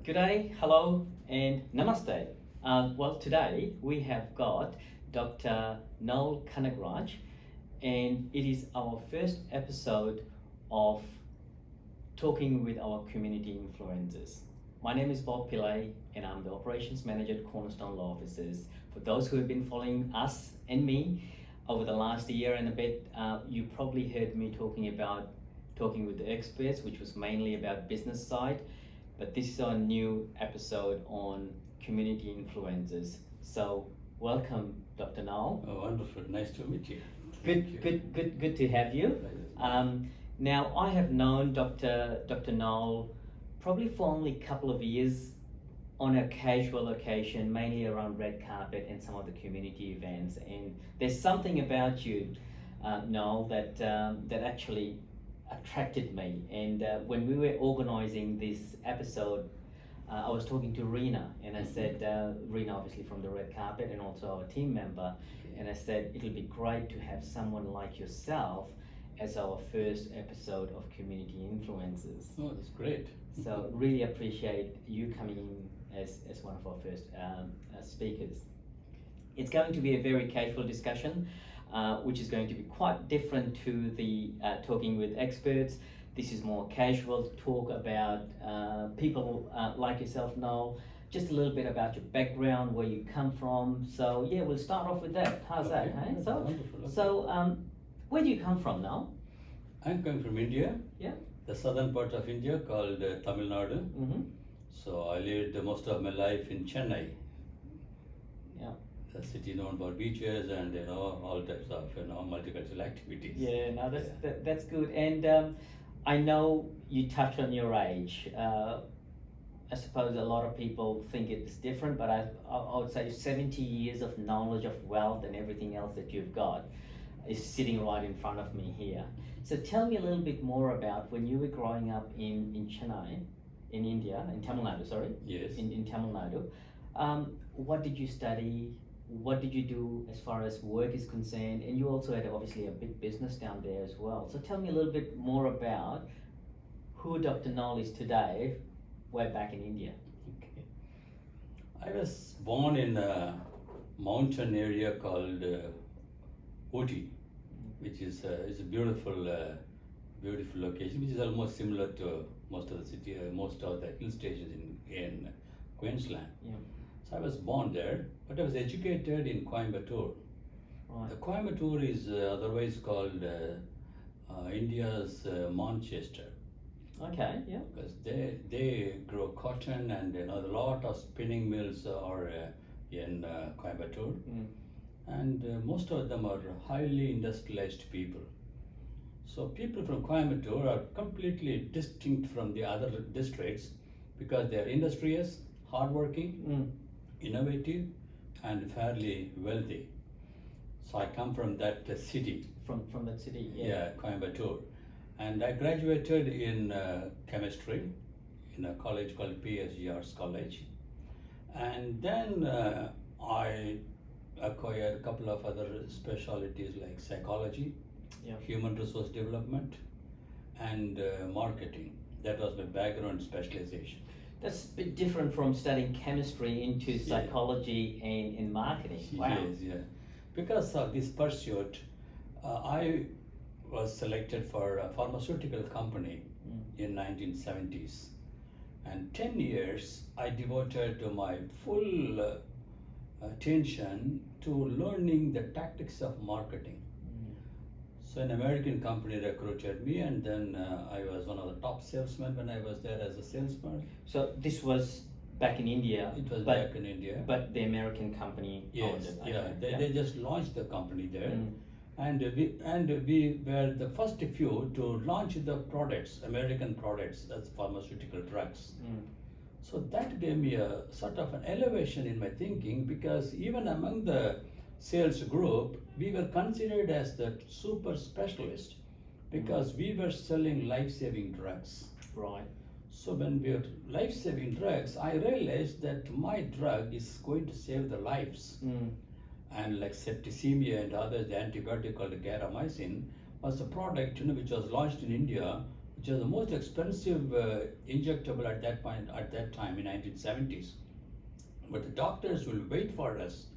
Good day, hello, and namaste. Well, today we have got Dr. Noel Kanagaraj, and it is our first episode of talking with our community influencers. My name is Bob Pillay, and I'm the operations manager at Cornerstone Law Offices. For those who have been following us and me over the last year and a bit, you probably heard me talking with the experts, which was mainly about business side. But this is our new episode on community influencers. So welcome, Dr. Noel. Oh, wonderful. Nice to meet you. Good to have you. Now, I have known Dr. Noel probably for only a couple of years on a casual occasion, mainly around red carpet and some of the community events. And there's something about you, Noel, that actually attracted me. And when we were organizing this episode, I was talking to Rena, and I said, Rena obviously from the red carpet and also our team member, and I said it'll be great to have someone like yourself as our first episode of Community Influencers. Oh, that's great. So really appreciate you coming in as one of our first speakers. It's going to be a very casual discussion, which is going to be quite different to the talking with experts. This is more casual talk about people like yourself, Noel, just a little bit about your background, where you come from. So yeah, we'll start off with that. How's that? Hey? That's wonderful. So where do you come from, Noel? I'm coming from India. Yeah. The southern part of India called Tamil Nadu. Mm-hmm. So I lived most of my life in Chennai. Yeah. A city known for beaches and all types of multicultural activities. Yeah, no, that's good. And I know you touched on your age. I suppose a lot of people think it's different, but I would say 70 years of knowledge of wealth and everything else that you've got is sitting right in front of me here. So tell me a little bit more about when you were growing up in Chennai, in India, in Tamil Nadu, sorry. Yes. In Tamil Nadu. What did you study? What did you do as far as work is concerned? And you also had obviously a big business down there as well. So tell me a little bit more about who Dr. Noel is today, way back in India. Okay. I was born in a mountain area called Ooty, which is it's a beautiful location, which is almost similar to most of the hill stations in Queensland. Yeah. So I was born there, but I was educated in Coimbatore. Right. The Coimbatore is otherwise called India's Manchester, Okay, yeah. because they grow cotton, and a lot of spinning mills are in Coimbatore, and most of them are highly industrialized people. So people from Coimbatore are completely distinct from the other districts because they are industrious, hardworking, innovative, and fairly wealthy. So I come from that city. From that city, yeah. Yeah, Coimbatore. And I graduated in chemistry in a college called PSG Arts College. And then I acquired a couple of other specialties like psychology, Yeah. human resource development, and marketing. That was my background specialization. That's a bit different from studying chemistry into psychology and marketing. Wow. Yes, yeah. Because of this pursuit, I was selected for a pharmaceutical company in 1970s. And 10 years I devoted to my full attention to learning the tactics of marketing. So an American company recruited me, and then I was one of the top salesmen when I was there as a salesman. So this was back in India. It was back in India. But the American company owned Yes, it. yeah. Okay, They just launched the company there. Mm. And we were the first few to launch the products, American products, that's pharmaceutical drugs. So that gave me a sort of an elevation in my thinking, because even among the sales group, we were considered as the super specialist because we were selling life-saving drugs. Right. So when we were life-saving drugs, I realized that my drug is going to save the lives. And like septicemia and others, the antibiotic called garamycin was a product which was launched in India which was the most expensive injectable at that time in 1970s. But the doctors will wait for us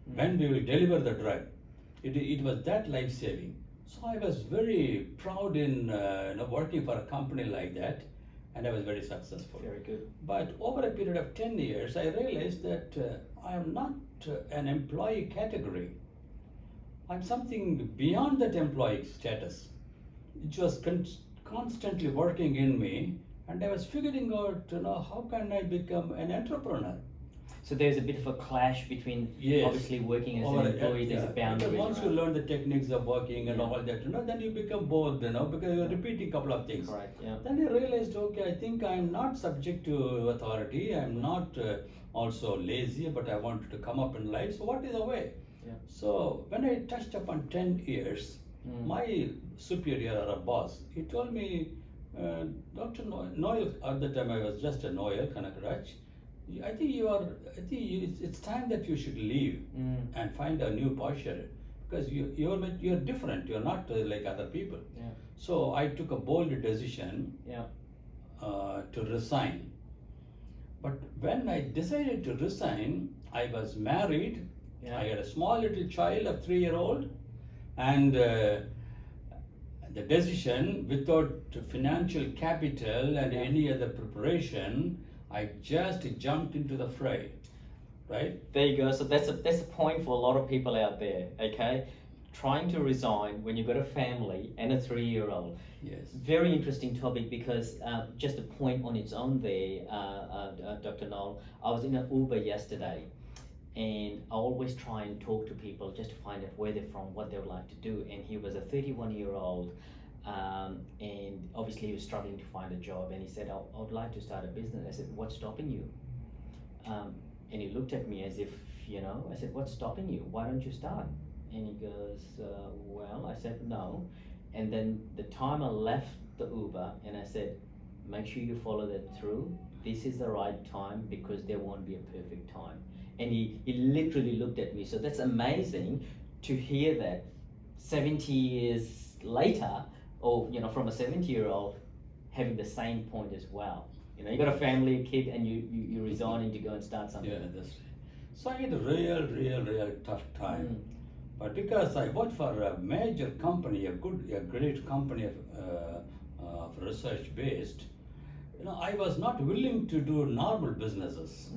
when we will deliver the drug. It was that life-saving. So I was very proud in working for a company like that, and I was very successful. Very good. But over a period of 10 years, I realized that I am not an employee category. I'm something beyond that employee status. It was constantly working in me, and I was figuring out, how can I become an entrepreneur? So there's a bit of a clash between obviously working as an employee, there's a boundary. Because once you learn the techniques of working and all that, then you become bored, because you're repeating a couple of things. Correct, yeah. Then I realized, okay, I think I'm not subject to authority, I'm not also lazy, but I wanted to come up in life, so what is the way? Yeah. So when I touched upon 10 years, my superior or a boss, he told me, Dr. Noel, at the time I was just a Noel Kanagaraj, I think it's time that you should leave and find a new posture, because you're different. You're not like other people. Yeah. So I took a bold decision to resign. But when I decided to resign, I was married. Yeah. I had a small little child of 3-year-old, and the decision, without financial capital and any other preparation, I just jumped into the fray, right? There you go. So that's a point for a lot of people out there, okay? Trying to resign when you've got a family and a 3-year-old. Yes. Very interesting topic, because just a point on its own there, Dr. Noel, I was in an Uber yesterday, and I always try and talk to people just to find out where they're from, what they would like to do. And he was a 31-year-old, and obviously he was struggling to find a job, and he said, I would like to start a business. I said, what's stopping you? And he looked at me as if, I said, what's stopping you? Why don't you start? And he goes, well, I said, no. And then the time I left the Uber, and I said, make sure you follow that through. This is the right time, because there won't be a perfect time. And he literally looked at me. So that's amazing to hear that 70 years later, or from a 70-year-old having the same point as well. You got a family, a kid, and you're resigning to go and start something. Yeah, that's right. So I had a real tough time. But because I worked for a major company, a great company of research based, I was not willing to do normal businesses.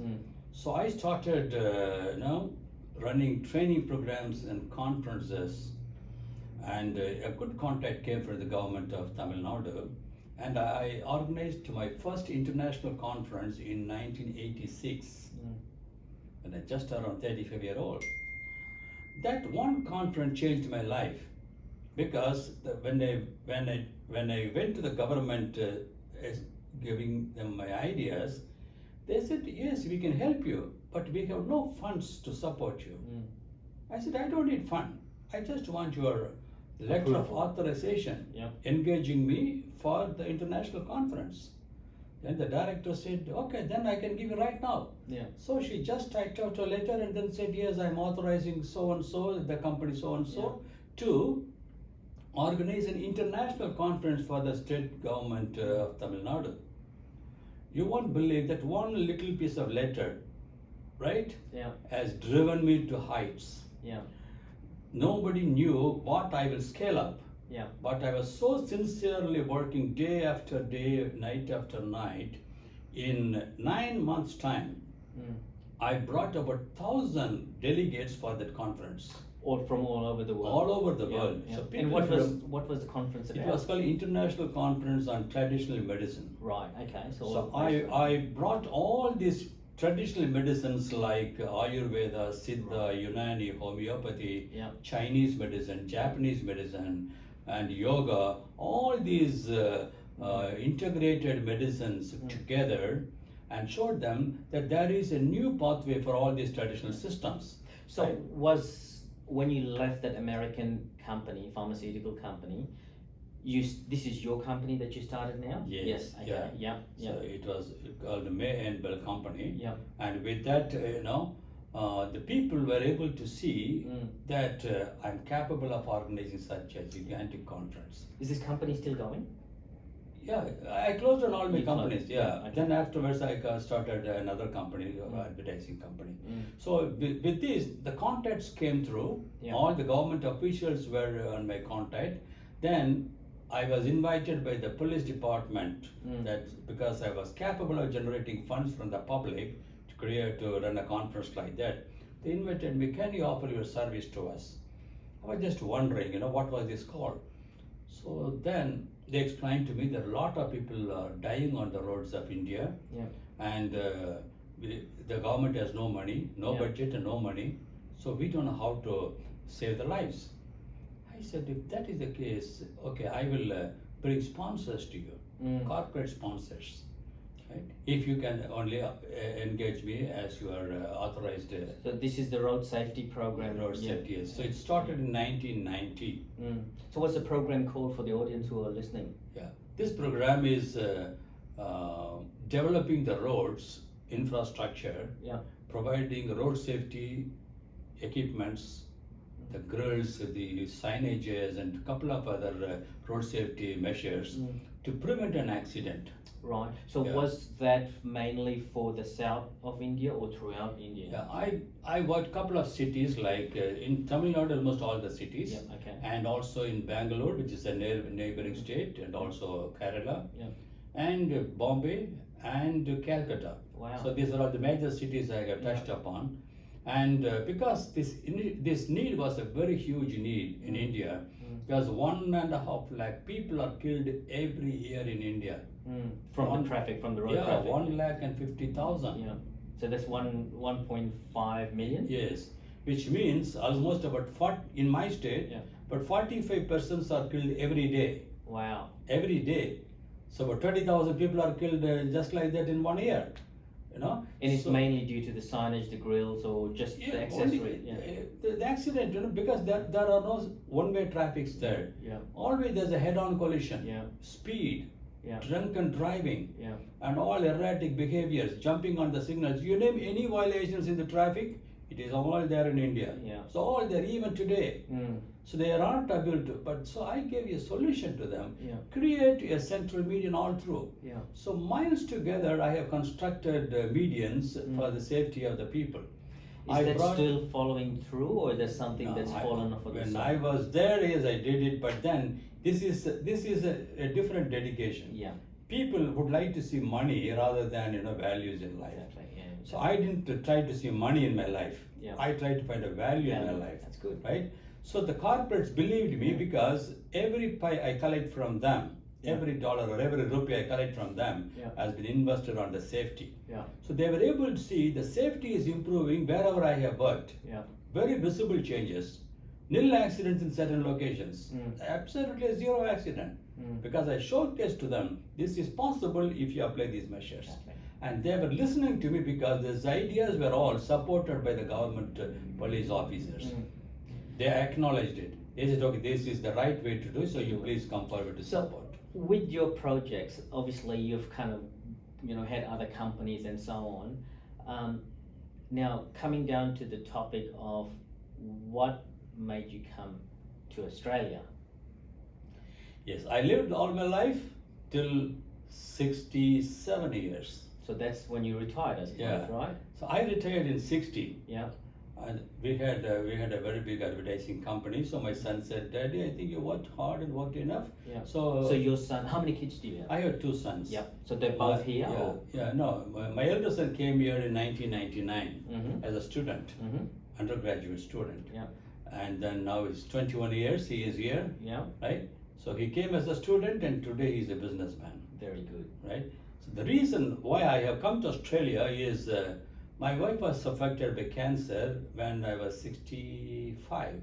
So I started, running training programs and conferences, and a good contact came from the government of Tamil Nadu, and I organized my first international conference in 1986, and I just around 35-year-old. That one conference changed my life, because when I went to the government giving them my ideas, they said, yes, we can help you, but we have no funds to support you. I said, I don't need fund. I just want your letter of authorization engaging me for the international conference. Then the director said, okay, then I can give you right now. So she just typed out a letter and then said, yes, I'm authorizing so-and-so, the company so-and-so, to organize an international conference for the state government of Tamil Nadu. You won't believe that one little piece of letter, right, has driven me to heights. Nobody knew what I will scale up. But I was so sincerely working day after day, night after night. In 9 months' time, I brought about 1,000 delegates for that conference. From all over the world. All over the world. So and what was the conference about? It was called International Conference on Traditional Medicine. Right. Okay. So I brought all these traditional medicines like Ayurveda, Siddha, Unani, homeopathy, Chinese medicine, Japanese medicine, and yoga, all these integrated medicines together, and showed them that there is a new pathway for all these traditional systems. So when you left that American company, pharmaceutical company, this is your company that you started now? Yes. Okay. So it was called the May and Bell Company. And with that, the people were able to see that I'm capable of organizing such a gigantic conference. Is this company still going? Yeah, I closed down all my You closed, companies. yeah, Yeah. okay. Then afterwards, I started another company, advertising company. So with this, the contacts came through. Yeah. All the government officials were on my contact. Then I was invited by the police department that because I was capable of generating funds from the public to run a conference like that. They invited me. Can you offer your service to us? I was just wondering, what was this called? So then they explained to me that a lot of people are dying on the roads of India, and the government has no money, no budget, and no money. So we don't know how to save their lives. I said, if that is the case, okay, I will bring sponsors to you, corporate sponsors. Right? If you can only engage me as your authorized. So this is the road safety program. Road safety, yes. So it started in 1990. So what's the program called for the audience who are listening? Yeah, this program is developing the roads infrastructure, providing road safety equipments, the grills, the signages, and a couple of other road safety measures to prevent an accident. Right. So was that mainly for the south of India or throughout India? Yeah, I worked a couple of cities like in Tamil Nadu, almost all the cities, and also in Bangalore, which is a neighboring state, and also Kerala, and Bombay and Calcutta. Wow. So these are all the major cities I have touched upon, and because this need was a very huge need in India, because 1.5 lakh people are killed every year in India. From the traffic, from the road traffic. 1,50,000. Yeah. So that's 1.5 million. Yes, which means almost about 40 in my state. But 45 persons are killed every day. Wow. Every day. So about 20,000 people are killed just like that in 1 year. And it's mainly due to the signage, the grills, or just the accessory. The accident, because there are no one-way traffics there. Always there's a head-on collision. Speed. Drunken driving, and all erratic behaviors, jumping on the signals. You name any violations in the traffic, it is all there in India. So all there even today. So they aren't able to. But so I gave a solution to them. Create a central median all through. So miles together, I have constructed medians for the safety of the people. Is that still following through, or is there something that's fallen off of the side? When side? I was there, yes, I did it, but then this is a different dedication. People would like to see money rather than values in life. So I didn't try to see money in my life. I tried to find a value in my life. That's good, right? So the corporates believed me because every pie I collect from them, every dollar or every rupee I collect from them has been invested on the safety. So they were able to see the safety is improving wherever I have worked. Very visible changes. Nil accidents in certain locations. Absolutely zero accident. Because I showcased to them, this is possible if you apply these measures. And they were listening to me because these ideas were all supported by the government police officers. They acknowledged it. They said, okay, this is the right way to do, so you please come forward to support. With your projects, obviously you've kind of, had other companies and so on. Now, coming down to the topic of what made you come to Australia? Yes, I lived all my life till 67 years. So that's when you retired, I suppose, right? So I retired in 60. And we had a very big advertising company. So my son said, "Daddy, I think you worked hard and worked enough." So your son, how many kids do you have? I have 2 sons. So they're both here? No. My elder son came here in 1999 as a student, undergraduate student. And then now it's 21 years he is here. Right? So he came as a student and today he's a businessman. Very good. Right? So the reason why I have come to Australia is my wife was affected by cancer when I was 65.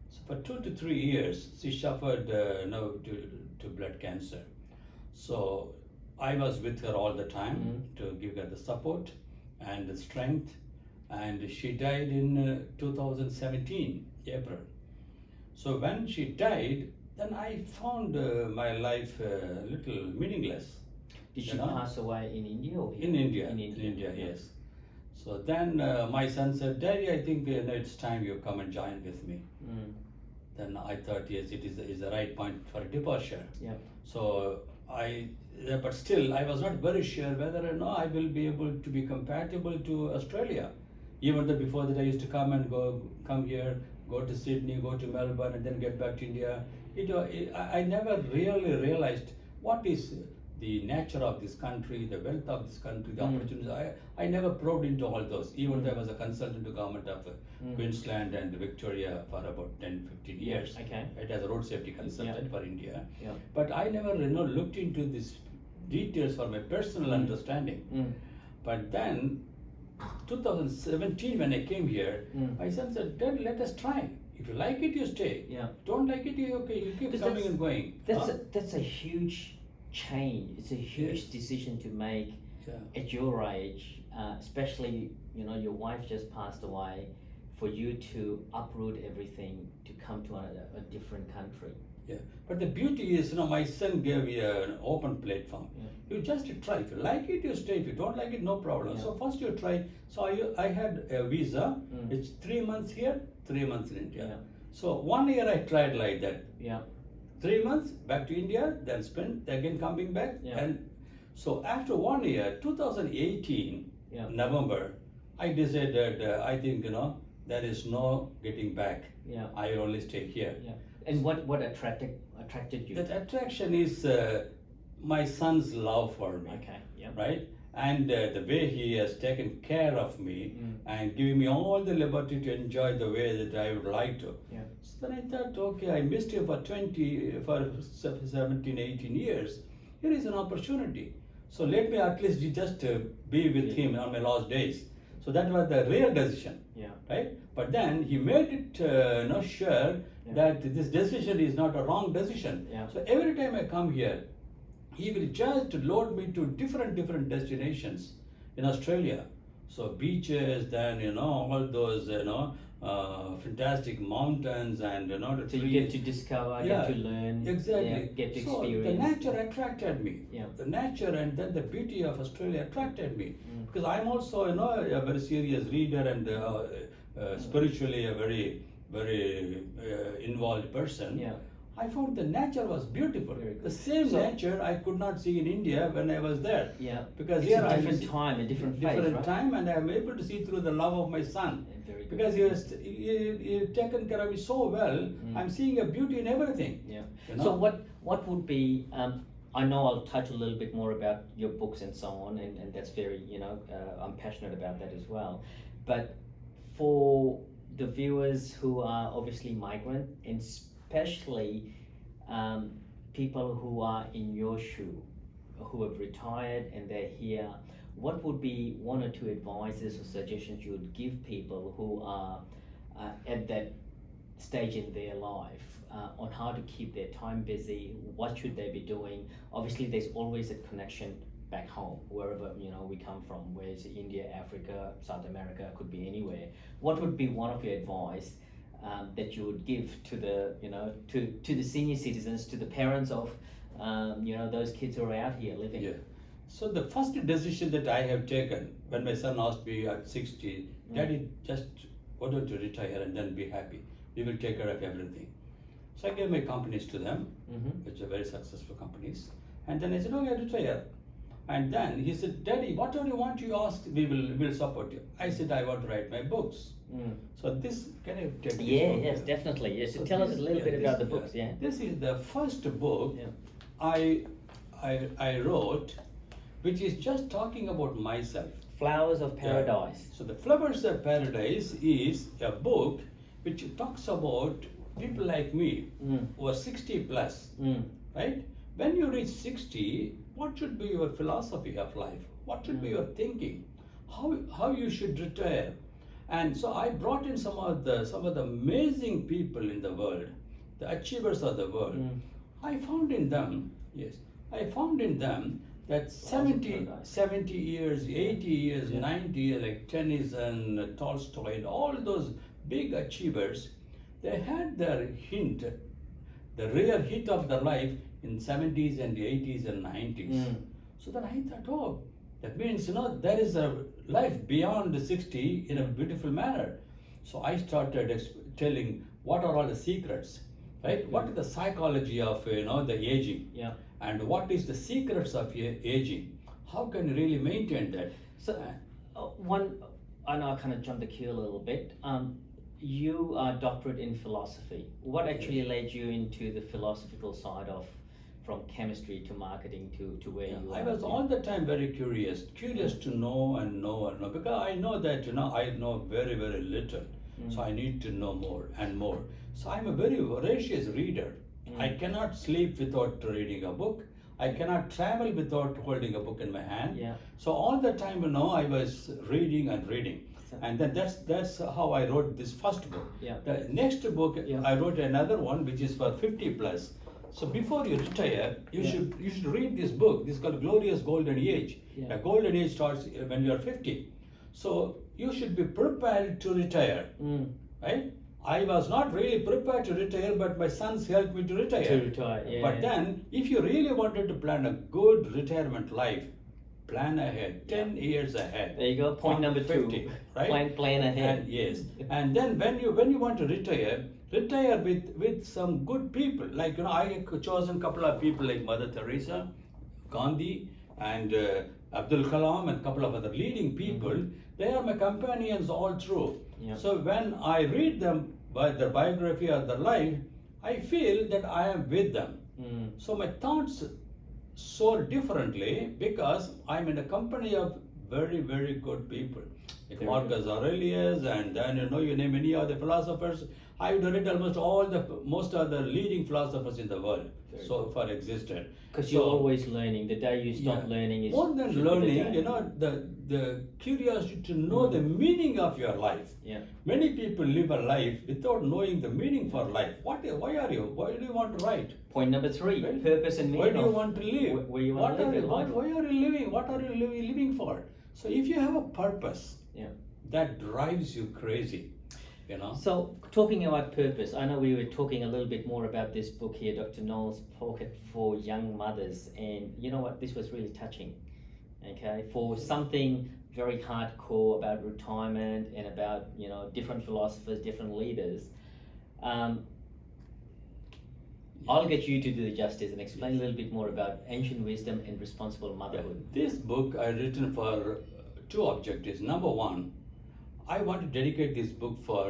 So for 2 to 3 years, she suffered to blood cancer. So I was with her all the time to give her the support and the strength. And she died in 2017, April. So when she died, then I found my life a little meaningless. Did she pass away in India or here? In India, yes. So then my son said, "Daddy, I think it's time you come and join with me." Then I thought, yes, it is the right point for departure. So but still, I was not very sure whether or not I will be able to be compatible to Australia. Even though before that I used to come here, go to Sydney, go to Melbourne, and then get back to India. I never really realized what is the nature of this country, the wealth of this country, the opportunities. I never probed into all those, even though I was a consultant to government of Queensland and Victoria for about 10-15 years. Okay. Right, as a road safety consultant for India. Yeah. But I never looked into these details for my personal understanding. But then 2017 when I came here, my son said, Dad, let us try. If you like it, you stay. Yeah. Don't like it, you keep coming and going. That's a huge change. It's a huge decision to make at your age, especially your wife just passed away. For you to uproot everything to come to a different country. Yeah, but the beauty is, my son gave me an open platform. You just try. If you like it, you stay. If you don't like it, no problem. So first you try. So I had a visa. It's 3 months here, 3 months in India. So 1 year I tried like that. 3 months back to India, then spend again coming back. And so after 1 year, 2018 November, I decided I think there is no getting back. I will only stay here. And what attracted you? That attraction is my son's love for me. Okay. Yeah. Right? And the way he has taken care of me and giving me all the liberty to enjoy the way that I would like to. So then I thought, okay, I missed him for 17, 18 years. Here is an opportunity. So let me at least just be with him on my last days. So that was the real decision. Right? But then he made it sure that this decision is not a wrong decision. So every time I come here, he will just load me to different destinations in Australia. So beaches, then all those fantastic mountains and the so trees. you get to discover, get to learn, exactly. get to so experience. the nature attracted me. The nature and then the beauty of Australia attracted me because I'm also a very serious reader and spiritually a very involved person. I found the nature was beautiful. The same nature I could not see in India when I was there. Because it's here a different time, a different phase, right? time, and I'm able to see through the love of my son. Because he has taken care of me so well. I'm seeing a beauty in everything. So what would be? I know I'll touch a little bit more about your books and so on, and that's very I'm passionate about that as well. But for the viewers who are obviously migrant, and especially people who are in your shoe, who have retired and they're here, what would be one or two advices or suggestions you would give people who are at that stage in their life on how to keep their time busy? What should they be doing? Obviously, there's always a connection back home, wherever we come from, whether it's India, Africa, South America, could be anywhere. What would be one of your advice that you would give to the to the senior citizens, to the parents of those kids who are out here living? So the first decision that I have taken when my son asked me at 60, Daddy, just why don't you retire and then be happy? We will take care of everything. So I gave my companies to them, which are very successful companies. And then I said, okay, retire. And then he said, Daddy, whatever you want, you ask, we'll support you. I said, I want to write my books. So this, can I take this book? Yes, definitely. Yes, so tell us a little bit about the books. This is the first book I wrote, which is just talking about myself. Flowers of Paradise. So the Flowers of Paradise is a book which talks about people like me who are 60 plus, right? When you reach 60, what should be your philosophy of life? What should be your thinking? How you should retire? And so I brought in some of the amazing people in the world, the achievers of the world. I found in them that 70 years, 80 years, 90 years, like Tennyson, Tolstoy, and all those big achievers, they had their hint, the real hit of their life in 70s and 80s and 90s. So then I thought, oh, that means, there is a life beyond 60 in a beautiful manner. So I started telling what are all the secrets, right? What is the psychology of, the aging? and what is the secrets of aging. How can you really maintain that? So, I know I kind of jumped the queue a little bit. You are doctorate in philosophy. What actually led you into the philosophical side of, from chemistry to marketing to where you are? I was all the time very curious to know and know and know, because I know that I know very, very little, so I need to know more and more. So I'm a very voracious reader. I cannot sleep without reading a book. I cannot travel without holding a book in my hand. Yeah. So all the time, I was reading and reading. And then that's how I wrote this first book. Yeah. The next book, Yeah. I wrote another one which is for 50 plus. So before you retire, you should read this book. This is called Glorious Golden Age. Yeah. A golden age starts when you are 50. So you should be prepared to retire, right? I was not really prepared to retire, but my sons helped me to retire. To retire, yeah. But then, if you really wanted to plan a good retirement life, plan ahead, 10 years ahead. There you go. Point number 50, 2. right? Plan ahead. And yes. And then when you want to retire with some good people. Like I have chosen a couple of people like Mother Teresa, Gandhi, and Abdul Kalam, and a couple of other leading people. They are my companions all through. Yeah. So when I read them by their biography or their life, I feel that I am with them. So my thoughts soar differently because I'm in the company of very, very good people. Like Marcus Aurelius, and then you name any of the philosophers. I've read most of the leading philosophers in the world so far existed. Because you're always learning. The day you stop learning is more than learning. The curiosity to know the meaning of your life. Yeah. Many people live a life without knowing the meaning for life. Why do you want to write? Point number 3, Right? purpose and meaning. Why do you want to live? Where you want to live your life. Why are you living? What are you living for? So if you have a purpose, that drives you crazy. So, talking about purpose, I know we were talking a little bit more about this book here, Dr. Noel's Pocket for Young Mothers, and you know what, this was really touching, okay, for something very hardcore about retirement and about, different philosophers, different leaders. I'll get you to do the justice and explain a little bit more about ancient wisdom and responsible motherhood. This book I written for 2 objectives. Number 1, I want to dedicate this book for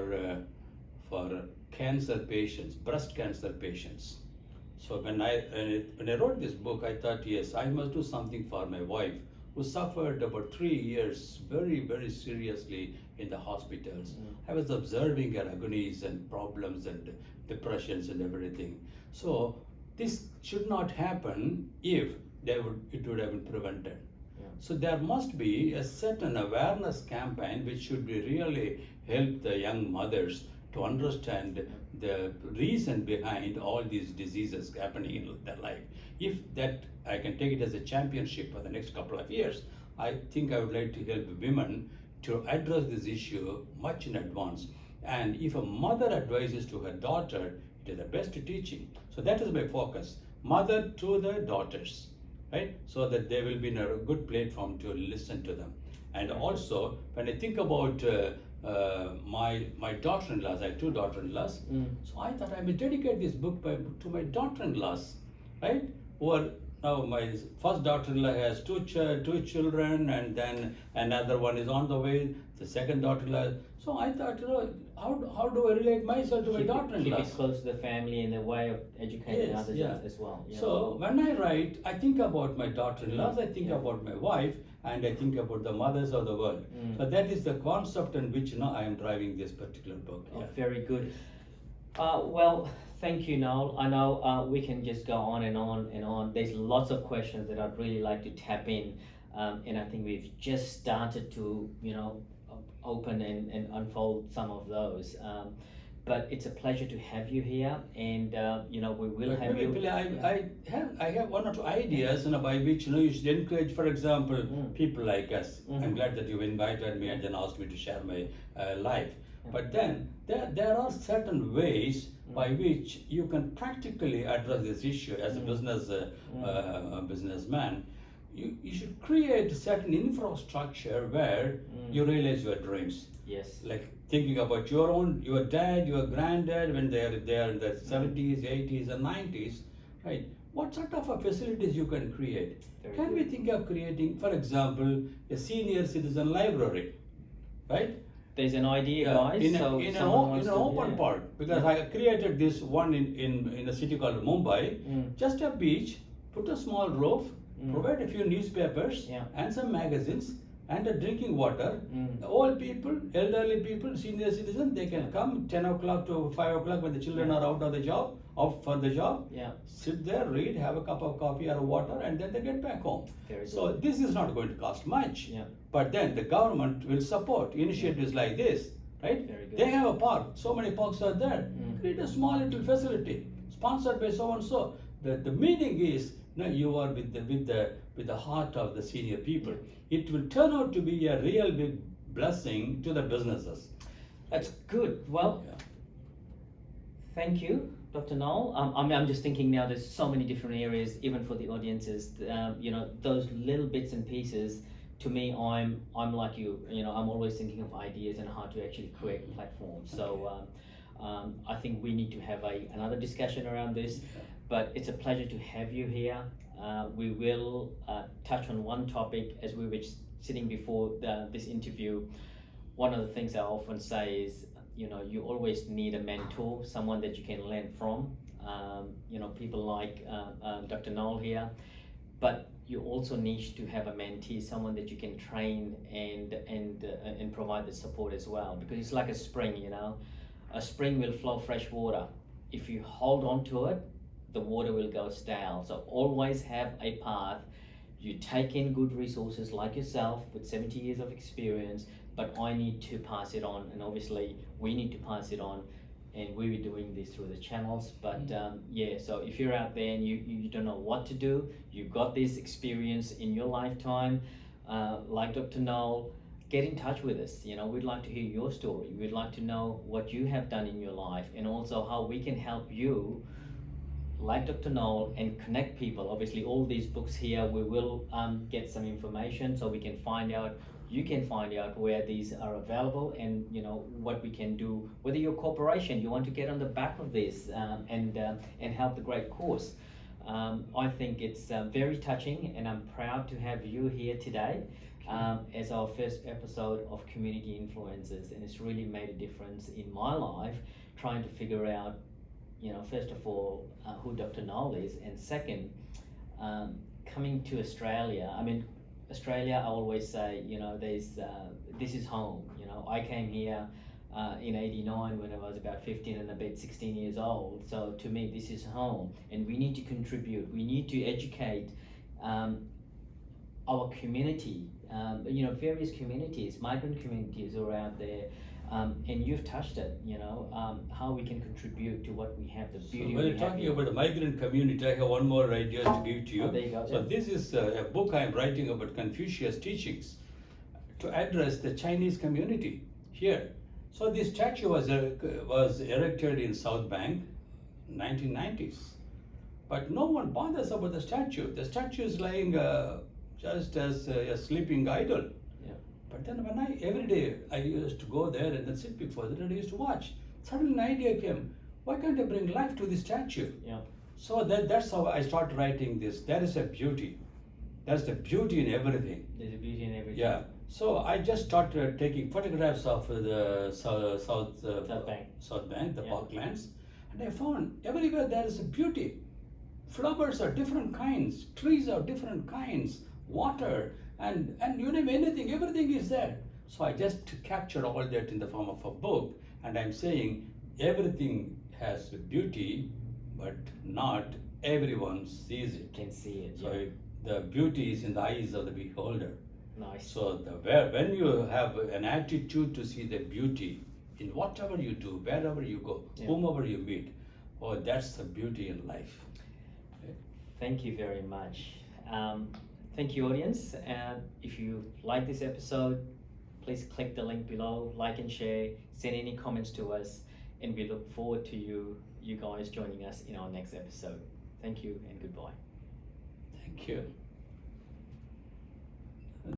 cancer patients, breast cancer patients. So when I wrote this book, I thought, yes, I must do something for my wife, who suffered about 3 years very, very seriously in the hospitals. I was observing her agonies and problems and depressions and everything. So this should not happen if it would have been prevented. So there must be a certain awareness campaign which should be really help the young mothers to understand the reason behind all these diseases happening in their life. If that, I can take it as a championship for the next couple of years. I think I would like to help women to address this issue much in advance. And if a mother advises to her daughter, it is the best teaching. So that is my focus. Mother to the daughters. Right, so that they will be in a good platform to listen to them. And also, when I think about my daughter-in-laws, I have 2 daughters-in-laws. So I thought I may dedicate this book to my daughter-in-laws, right? Who are now my first daughter-in-law has 2 children, and then another one is on the way. The second daughter-in-law. So I thought, how do I relate myself to my daughter-in-law? Keep it close to the family and the way of educating others as well. So when I write, I think about my daughter-in-laws, I think about my wife, and I think about the mothers of the world. So that is the concept in which I am driving this particular book. Very good. Well, thank you, Noel. I know we can just go on and on and on. There's lots of questions that I'd really like to tap in, and I think we've just started to, open and unfold some of those. But it's a pleasure to have you here, and we will have you. I have 1 or 2 ideas, by which you should encourage, for example, people like us. I'm glad that you invited me and then asked me to share my life. But then there are certain ways by which you can practically address this issue as a businessman. You should create certain infrastructure where you realize your dreams. Yes. Like thinking about your dad, your granddad, when they are in their 70s, 80s, and 90s, right? what sort of facilities you can create? Very Can we good. think of creating, for example, a senior citizen library, right? There's an idea, Yeah, guys. in, so in, someone in wants an to, open yeah. part, because Yeah. I created this one in a city called Mumbai, just a beach, put a small roof, provide a few newspapers Yeah. and some magazines and a drinking water. Old people, elderly people, senior citizens, they can come 10 o'clock to 5 o'clock when the children are out of the job, out for the job, Yeah. sit there, read, have a cup of coffee or water, and then they get back home. Very So this is not going to cost much. Yeah. But then the government will support initiatives like this, right? Very good. They have a park. So many parks are there. Create a small little facility sponsored by so and so. The meaning is, you are with the heart of the senior people. It will turn out to be a real big blessing to the businesses. That's good. Well, Yeah. thank you, Dr. Noel. I'm just thinking now. There's so many different areas, even for the audiences. Those little bits and pieces. To me, I'm like you. I'm always thinking of ideas and how to actually create platforms. So I think we need to have another discussion around this. But it's a pleasure to have you here. We will touch on one topic as we were sitting before this interview. One of the things I often say is, you always need a mentor, someone that you can learn from. People like Dr. Noel here, but you also need to have a mentee, someone that you can train and provide the support as well. Because it's like a spring, a spring will flow fresh water. If you hold on to it, the water will go stale. So always have a path. You take in good resources like yourself with 70 years of experience, but I need to pass it on, and obviously we need to pass it on, and we were doing this through the channels. But so if you're out there and you don't know what to do, you've got this experience in your lifetime, like Dr. Noel, get in touch with us. We'd like to hear your story. We'd like to know what you have done in your life, and also how we can help you, like Dr. Noel, and connect people. Obviously, all these books here, we will get some information so we can find out, you can find out where these are available, and what we can do. Whether you're a corporation, you want to get on the back of this and help the great cause. I think it's very touching, and I'm proud to have you here today as our first episode of Community Influencers, and it's really made a difference in my life, trying to figure out, first of all, who Dr. Noel is, and second, coming to Australia. Australia, I always say, this is home. I came here in '89 when I was about 15 and a bit, 16 years old. So to me, this is home, and we need to contribute. We need to educate our community. Various communities, migrant communities are out there. And you've touched it, how we can contribute to what we have, the beauty. So when you're talking about the migrant community, I have one more idea to give to you. Oh, there you go. So this is a book I'm writing about Confucius teachings to address the Chinese community here. So this statue was erected in South Bank, 1990s. But no one bothers about the statue. The statue is lying just as a sleeping idol. But then every day I used to go there and then sit before it and I used to watch. Suddenly an idea came, why can't I bring life to this statue? Yeah. So that's how I started writing this. There is a beauty. There's the beauty in everything. There's a beauty in everything. Yeah. So I just started taking photographs of the South Bank, the parklands, and I found everywhere there is a beauty. Flowers are different kinds, trees are different kinds, water, and you name anything, everything is there. So I just captured all that in the form of a book, and I'm saying everything has beauty, but not everyone sees it. Can see it. So the beauty is in the eyes of the beholder. Nice. So when you have an attitude to see the beauty in whatever you do, wherever you go, whomever you meet, that's the beauty in life. Thank you very much. Thank you, audience. If you like this episode, please click the link below, like and share, send any comments to us, and we look forward to you guys joining us in our next episode. Thank you and goodbye. Thank you.